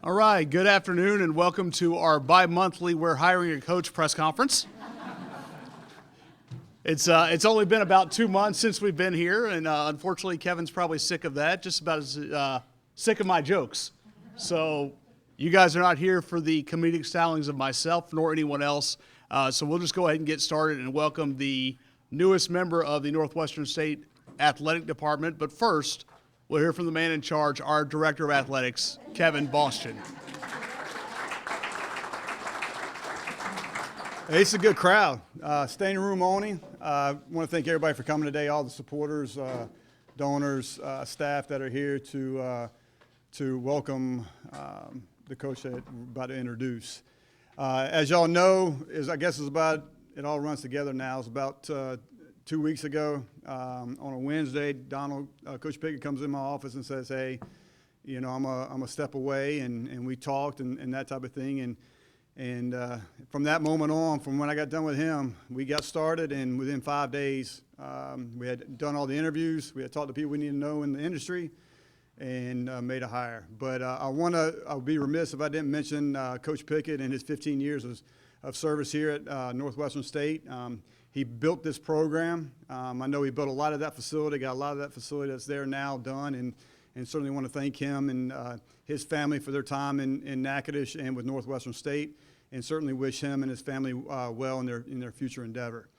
All right, good afternoon and welcome to our bi-monthly We're Hiring a Coach press conference. It's only been about 2 months since we've been here, and unfortunately Kevin's probably sick of that, just about as sick of my jokes. So you guys are not here for the comedic stylings of myself nor anyone else, so we'll just go ahead and get started and welcome the newest member of the Northwestern State Athletic Department. But first, we'll hear from the man in charge, our Director of Athletics, Kevin Boston. Hey, it's a good crowd. Standing room only. I want to thank everybody for coming today, all the supporters, donors, staff that are here to welcome the coach that we're about to introduce. As y'all know, it all runs together now. It's about 2 weeks ago, on a Wednesday, Coach Pickett comes in my office and says, "Hey, you know, I'm a step away," and we talked and that type of thing. And from that moment on, from when I got done with him, we got started, and within 5 days, we had done all the interviews. We had talked to people we need to know in the industry, and made a hire. But I'll be remiss if I didn't mention Coach Pickett and his 15 years of service here at Northwestern State. He built this program. I know he built a lot of that facility, got a lot of that facility that's there now done, and certainly want to thank him and his family for their time in Natchitoches and with Northwestern State, and certainly wish him and his family well in their future endeavor.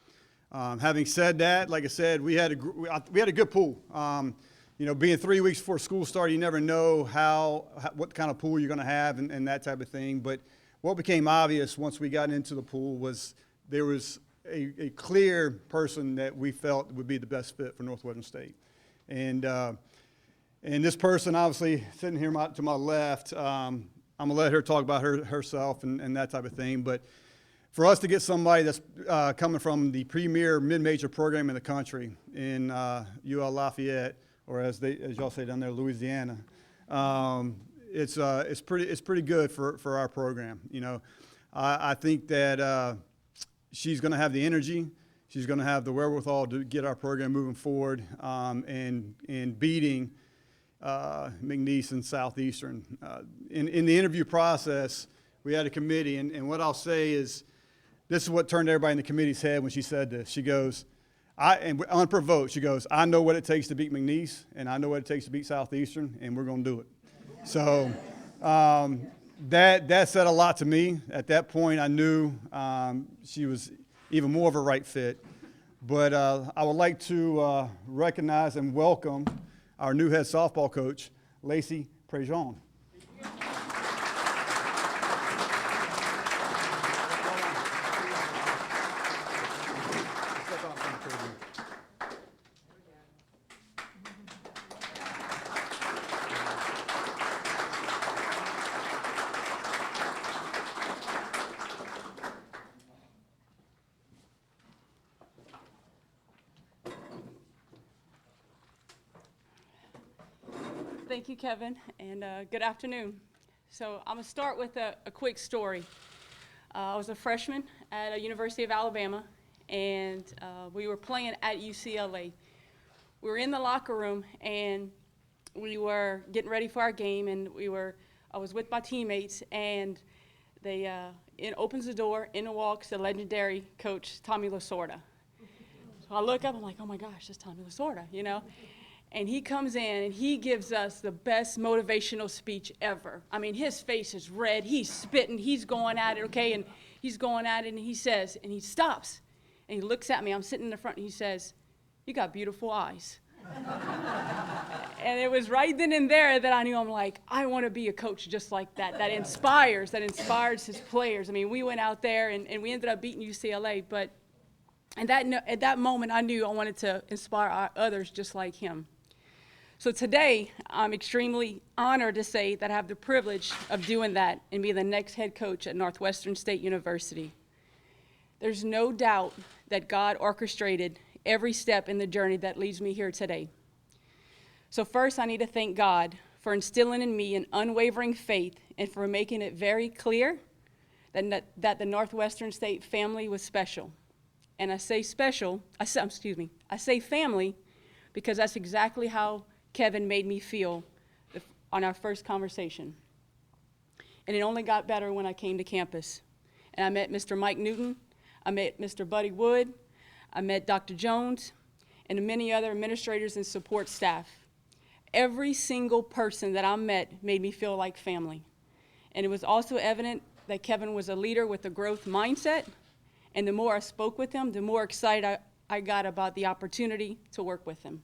Having said that, like I said, we had a good pool. You know, being 3 weeks before school started, you never know what kind of pool you're going to have and that type of thing. But what became obvious once we got into the pool was there was a clear person that we felt would be the best fit for Northwestern State. And this person, obviously, sitting here to my left, I'm going to let her talk about herself and that type of thing. But for us to get somebody that's coming from the premier mid-major program in the country in UL Lafayette, or as y'all say down there, Louisiana, it's pretty good for our program. You know, I think that she's going to have the energy. She's going to have the wherewithal to get our program moving forward and beating McNeese and Southeastern. In the interview process, we had a committee, and what I'll say is this is what turned everybody in the committee's head when she said this. She goes, unprovoked, she goes, "I know what it takes to beat McNeese, and I know what it takes to beat Southeastern, and we're going to do it." So that said a lot to me. At that point, I knew she was even more of a right fit. But I would like to recognize and welcome our new head softball coach, Lacy Prejean. Thank you, Kevin, and good afternoon. So I'm going to start with a quick story. I was a freshman at University of Alabama, and we were playing at UCLA. We were in the locker room, and we were getting ready for our game, and I was with my teammates, and it opens the door, in walks the legendary coach, Tommy Lasorda. So I look up, I'm like, oh my gosh, that's Tommy Lasorda, you know? And he comes in and he gives us the best motivational speech ever. I mean, his face is red, he's spitting, he's going at it, okay? And he's going at it, and he says, and he stops, and he looks at me, I'm sitting in the front, and he says, "You got beautiful eyes." And it was right then and there that I knew, I'm like, I want to be a coach just like that, that inspires his players. I mean, we went out there, and we ended up beating UCLA, but at that moment, I knew I wanted to inspire others just like him. So today, I'm extremely honored to say that I have the privilege of doing that and being the next head coach at Northwestern State University. There's no doubt that God orchestrated every step in the journey that leads me here today. So first, I need to thank God for instilling in me an unwavering faith and for making it very clear that the Northwestern State family was special. And I say family, because that's exactly how Kevin made me feel on our first conversation. and it only got better when I came to campus. And I met Mr. Mike Newton, I met Mr. Buddy Wood, I met Dr. Jones, and many other administrators and support staff. Every single person that I met made me feel like family. And it was also evident that Kevin was a leader with a growth mindset, and the more I spoke with him, the more excited I got about the opportunity to work with him.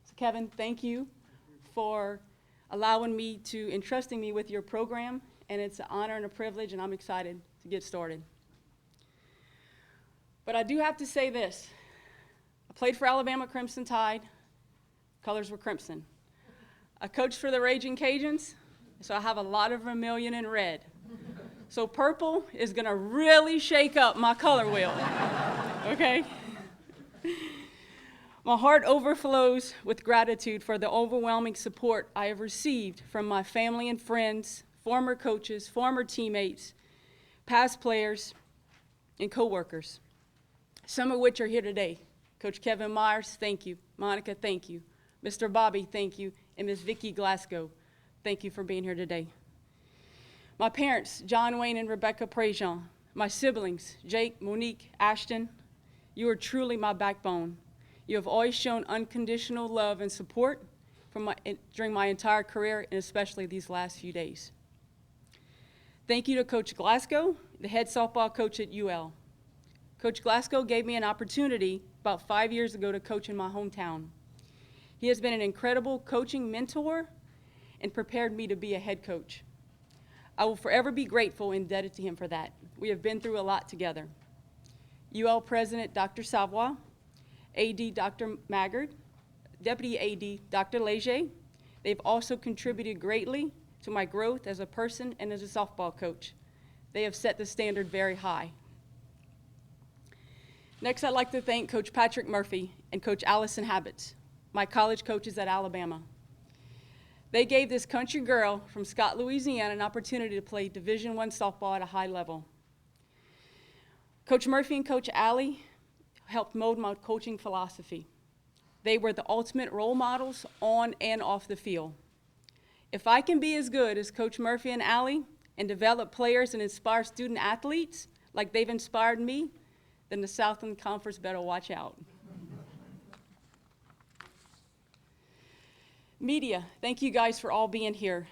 So Kevin, thank you for allowing me to, entrusting me with your program, and it's an honor and a privilege, and I'm excited to get started. But I do have to say this. I played for Alabama Crimson Tide. Colors were crimson. I coached for the Ragin Cajuns, so I have a lot of vermilion and red. So purple is gonna really shake up my color wheel, okay? My heart overflows with gratitude for the overwhelming support I have received from my family and friends, former coaches, former teammates, past players, and coworkers, some of which are here today. Coach Kevin Myers, thank you. Monica, thank you. Mr. Bobby, thank you. And Ms. Vicki Glasgow, thank you for being here today. My parents, John Wayne and Rebecca Prejean, my siblings, Jake, Monique, Ashton, you are truly my backbone. You have always shown unconditional love and support during my entire career, and especially these last few days. Thank you to Coach Glasgow, the head softball coach at UL. Coach Glasgow gave me an opportunity about 5 years ago to coach in my hometown. He has been an incredible coaching mentor and prepared me to be a head coach. I will forever be grateful and indebted to him for that. We have been through a lot together. UL President Dr. Savoy, AD Dr. Maggard, Deputy AD Dr. Lacy, they've also contributed greatly to my growth as a person and as a softball coach. They have set the standard very high. Next, I'd like to thank Coach Patrick Murphy and Coach Allison Habits, my college coaches at Alabama. They gave this country girl from Scott, Louisiana, an opportunity to play Division I softball at a high level. Coach Murphy and Coach Alley helped mold my coaching philosophy. They were the ultimate role models on and off the field. If I can be as good as Coach Murphy and Alley and develop players and inspire student athletes like they've inspired me, then the Southland Conference better watch out. Media, thank you guys for all being here.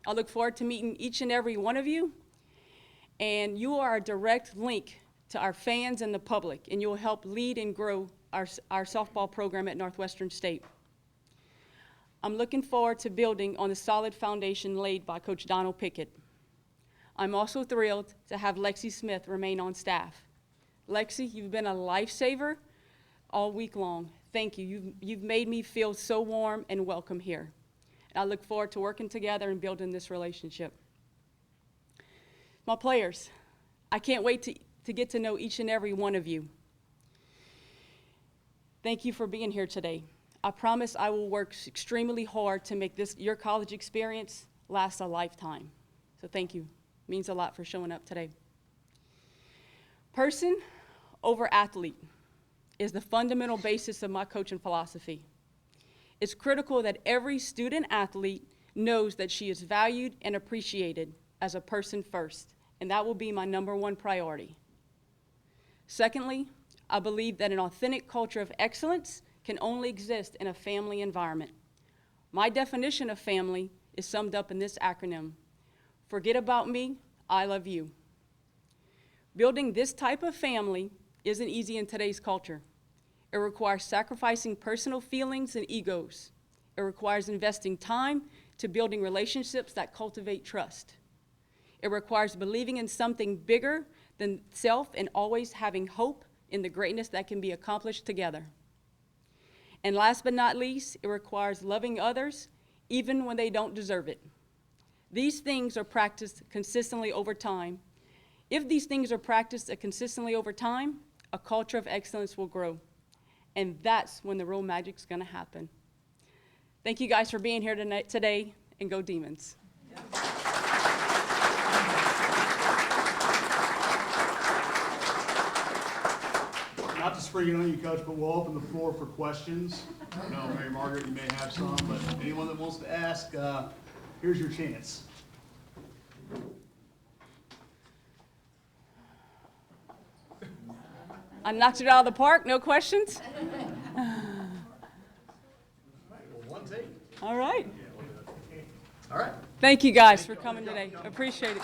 I look forward to meeting each and every one of you, and you are a direct link to our fans and the public, and you will help lead and grow our softball program at Northwestern State. I'm looking forward to building on the solid foundation laid by Coach Donald Pickett. I'm also thrilled to have Lacy Smith remain on staff. Lexi, you've been a lifesaver all week long. Thank you. You've made me feel so warm and welcome here. And I look forward to working together and building this relationship. My players, I can't wait to get to know each and every one of you. Thank you for being here today. I promise I will work extremely hard to make your college experience last a lifetime. So thank you. It means a lot for showing up today. Person over athlete is the fundamental basis of my coaching philosophy. It's critical that every student athlete knows that she is valued and appreciated as a person first, and that will be my #1 priority. Secondly, I believe that an authentic culture of excellence can only exist in a family environment. My definition of family is summed up in this acronym: forget about me, I love you. Building this type of family isn't easy in today's culture. It requires sacrificing personal feelings and egos. It requires investing time to building relationships that cultivate trust. It requires believing in something bigger than self and always having hope in the greatness that can be accomplished together. And last but not least, it requires loving others even when they don't deserve it. These things are practiced consistently over time. If these things are practiced consistently over time, a culture of excellence will grow. And that's when the real magic's gonna happen. Thank you guys for being here today, and go Demons. Not to spring it on you, Coach, but we'll open the floor for questions. I know, Mary Margaret, you may have some, but anyone that wants to ask, here's your chance. I knocked it out of the park, no questions? One take. All right. All right. Thank you guys for coming today. Appreciate it.